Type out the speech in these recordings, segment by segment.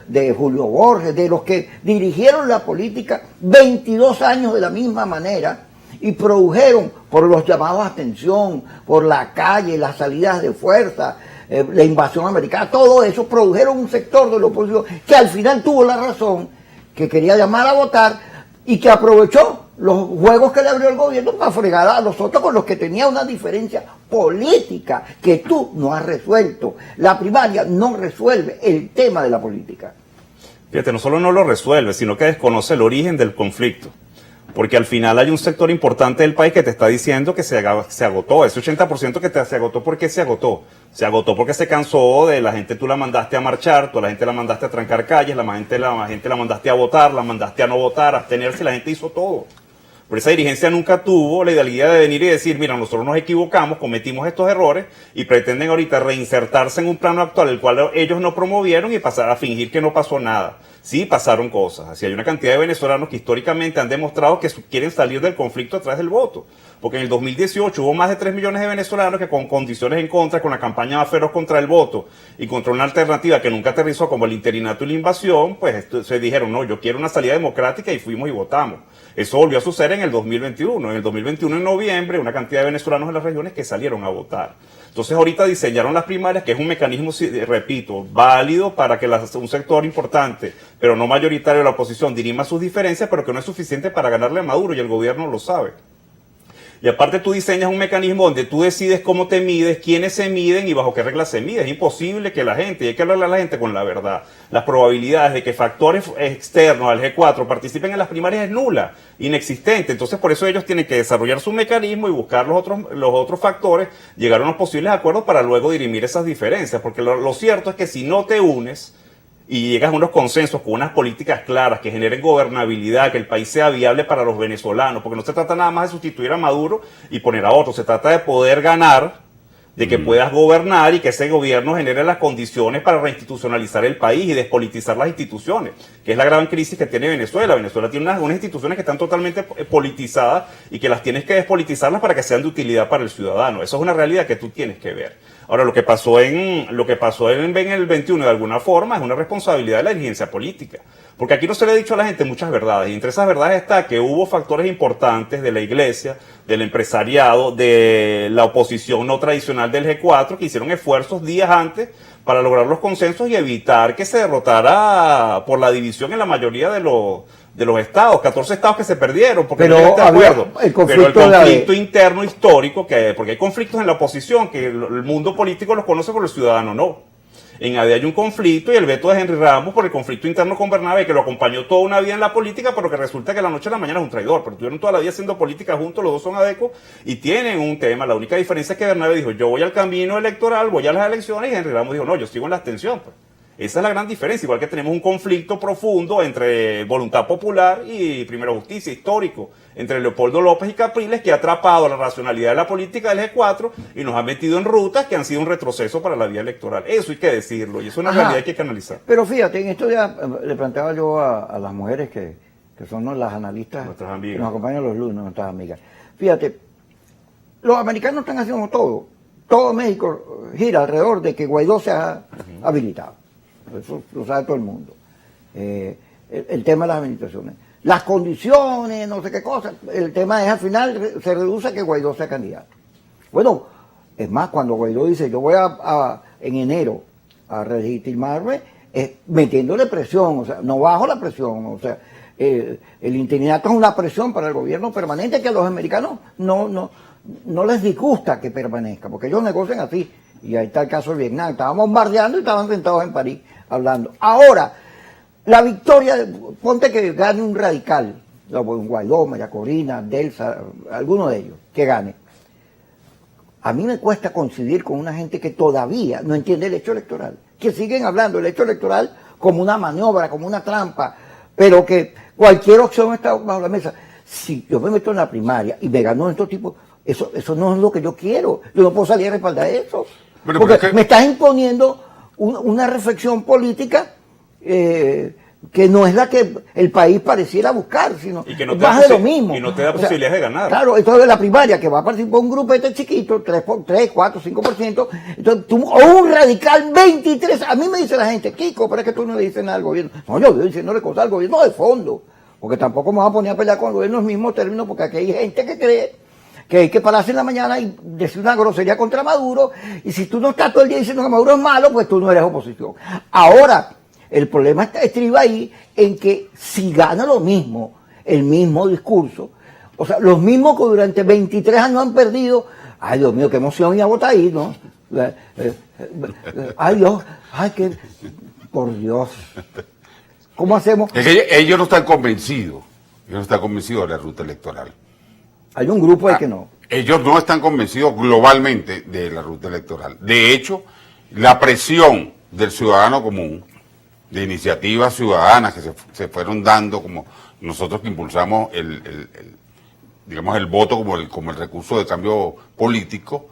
de Julio Borges, de los que dirigieron la política 22 años de la misma manera y produjeron por los llamados a atención, por la calle, las salidas de fuerza, la invasión americana, todo eso produjeron un sector de la oposición que al final tuvo la razón, que quería llamar a votar y que aprovechó los juegos que le abrió el gobierno para fregar a los otros con los que tenía una diferencia política que tú no has resuelto. La primaria no resuelve el tema de la política. Fíjate, no solo no lo resuelve, sino que desconoce el origen del conflicto. Porque al final hay un sector importante del país que te está diciendo que se agotó. Ese 80% que se agotó, ¿por qué se agotó? Se agotó porque se cansó de la gente, tú la mandaste a marchar, tú la gente la mandaste a trancar calles, la gente la mandaste a votar, la mandaste a no votar, a abstenerse, la gente hizo todo. Pero esa dirigencia nunca tuvo la idealidad de venir y decir, mira, nosotros nos equivocamos, cometimos estos errores y pretenden ahorita reinsertarse en un plano actual, el cual ellos no promovieron y pasar a fingir que no pasó nada. Sí, pasaron cosas. Así hay una cantidad de venezolanos que históricamente han demostrado que quieren salir del conflicto a través del voto. Porque en el 2018 hubo más de 3 millones de venezolanos que con condiciones en contra, con la campaña más feroz contra el voto y contra una alternativa que nunca aterrizó como el interinato y la invasión, pues se dijeron, no, yo quiero una salida democrática y fuimos y votamos. Eso volvió a suceder en el 2021. En el 2021, en noviembre, una cantidad de venezolanos en las regiones que salieron a votar. Entonces ahorita diseñaron las primarias, que es un mecanismo, repito, válido para que un sector importante, pero no mayoritario de la oposición, dirima sus diferencias, pero que no es suficiente para ganarle a Maduro y el gobierno lo sabe. Y aparte tú diseñas un mecanismo donde tú decides cómo te mides, quiénes se miden y bajo qué reglas se mide. Es imposible que la gente, y hay que hablarle a la gente con la verdad, las probabilidades de que factores externos al G4 participen en las primarias es nula, inexistente. Entonces por eso ellos tienen que desarrollar su mecanismo y buscar los otros factores, llegar a unos posibles acuerdos para luego dirimir esas diferencias. Porque lo cierto es que si no te unes y llegas a unos consensos con unas políticas claras que generen gobernabilidad, que el país sea viable para los venezolanos, porque no se trata nada más de sustituir a Maduro y poner a otro, se trata de poder ganar, de que puedas gobernar y que ese gobierno genere las condiciones para reinstitucionalizar el país y despolitizar las instituciones, que es la gran crisis que tiene Venezuela. Venezuela tiene unas instituciones que están totalmente politizadas y que las tienes que despolitizarlas para que sean de utilidad para el ciudadano. Eso es una realidad que tú tienes que ver. Ahora, lo que pasó en el 21 de alguna forma es una responsabilidad de la dirigencia política. Porque aquí no se le ha dicho a la gente muchas verdades. Y entre esas verdades está que hubo factores importantes de la iglesia, del empresariado, de la oposición no tradicional del G4, que hicieron esfuerzos días antes para lograr los consensos y evitar que se derrotara por la división en la mayoría de los estados, 14 estados que se perdieron, porque pero no llegaste a acuerdo. El pero el conflicto interno histórico, porque hay conflictos en la oposición, que el mundo político los conoce, pero el ciudadano no. En AD hay un conflicto y el veto de Henry Ramos por el conflicto interno con Bernabé, que lo acompañó toda una vida en la política, pero que resulta que la noche a la mañana es un traidor. Pero estuvieron toda la vida haciendo política juntos, los dos son adecos y tienen un tema. La única diferencia es que Bernabé dijo, yo voy al camino electoral, voy a las elecciones, y Henry Ramos dijo, no, yo sigo en la abstención. Pues. Esa es la gran diferencia, igual que tenemos un conflicto profundo entre voluntad popular y primero justicia, histórico, entre Leopoldo López y Capriles, que ha atrapado la racionalidad de la política del G4 y nos ha metido en rutas que han sido un retroceso para la vía electoral. Eso hay que decirlo, y es una realidad que hay que analizar. Pero fíjate, en esto ya le planteaba yo a las mujeres que son las analistas nuestras amigas, que nos acompañan los lunes, nuestras amigas. Fíjate, los americanos están haciendo todo México gira alrededor de que Guaidó sea habilitado. Eso lo sabe todo el mundo. El tema de las administraciones. Las condiciones, no sé qué cosa. El tema es al final se reduce a que Guaidó sea candidato. Bueno, es más, cuando Guaidó dice yo voy en enero a legitimarme, metiéndole presión, o sea, no bajo la presión, o sea, el interinato es una presión para el gobierno permanente que a los americanos no les disgusta que permanezca, porque ellos negocian así. Y ahí está el caso de Vietnam, estaban bombardeando y estaban sentados en París hablando. Ahora, la victoria, ponte que gane un radical, un Guaidó, María Corina, Delsa, alguno de ellos, que gane. A mí me cuesta coincidir con una gente que todavía no entiende el hecho electoral, que siguen hablando del hecho electoral como una maniobra, como una trampa, pero que cualquier opción está bajo la mesa. Si yo me meto en la primaria y me ganó estos tipos, eso no es lo que yo quiero. Yo no puedo salir a respaldar eso. Porque me estás imponiendo una reflexión política que no es la que el país pareciera buscar, sino y que no más de lo mismo. Y no te da O sea, posibilidades de ganar. Claro, entonces la primaria que va a participar un grupo este chiquito, 3, 4, 5%, entonces o un radical 23%, a mí me dice la gente, Kiko, pero es que tú no le dices nada al gobierno. No, yo estoy diciéndole cosas al gobierno de fondo, porque tampoco me voy a poner a pelear con el gobierno en los mismos términos, porque aquí hay gente que cree que hay que pararse en la mañana y decir una grosería contra Maduro, y si tú no estás todo el día diciendo que Maduro es malo, pues tú no eres oposición. Ahora, el problema estriba ahí en que si gana lo mismo, el mismo discurso, o sea, los mismos que durante 23 años han perdido, ay Dios mío, qué emoción ir a votar ahí, ¿no? Ay Dios, ay que, por Dios, ¿cómo hacemos? Es que ellos no están convencidos, de la ruta electoral. Hay un grupo de que no. Ellos no están convencidos globalmente de la ruta electoral. De hecho, la presión del ciudadano común, de iniciativas ciudadanas que se fueron dando, como nosotros que impulsamos digamos el voto como el recurso de cambio político,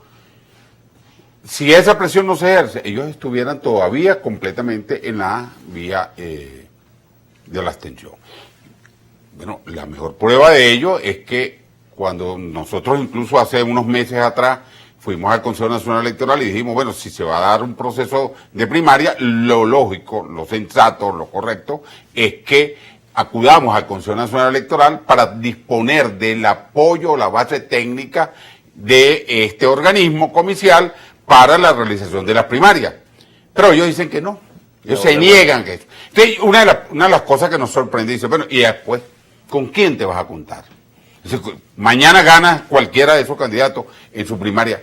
si esa presión no se ejerce, ellos estuvieran todavía completamente en la vía de la abstención. Bueno, la mejor prueba de ello es que cuando nosotros incluso hace unos meses atrás fuimos al Consejo Nacional Electoral y dijimos, bueno, si se va a dar un proceso de primaria, lo lógico, lo sensato, lo correcto, es que acudamos al Consejo Nacional Electoral para disponer del apoyo, la base técnica de este organismo comicial para la realización de las primarias. Pero ellos dicen que no, ellos se niegan que eso. Entonces, una de las cosas que nos sorprende, dice, bueno, y después, ¿con quién te vas a contar? Mañana gana cualquiera de esos candidatos en su primaria.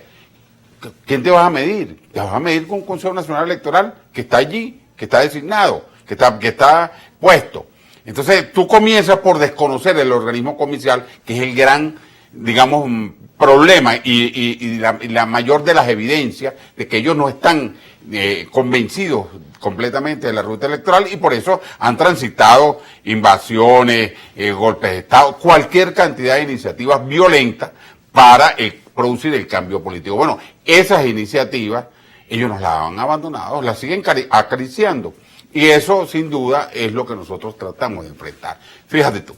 ¿Quién te vas a medir? Te vas a medir con un Consejo Nacional Electoral que está allí, que está designado, que está puesto. Entonces tú comienzas por desconocer el organismo comicial, que es el gran, digamos, problema y la mayor de las evidencias de que ellos no están convencidos completamente de la ruta electoral y por eso han transitado invasiones, golpes de Estado, cualquier cantidad de iniciativas violentas para producir el cambio político. Bueno, esas iniciativas ellos nos las han abandonado, las siguen acariciando y eso sin duda es lo que nosotros tratamos de enfrentar. Fíjate tú.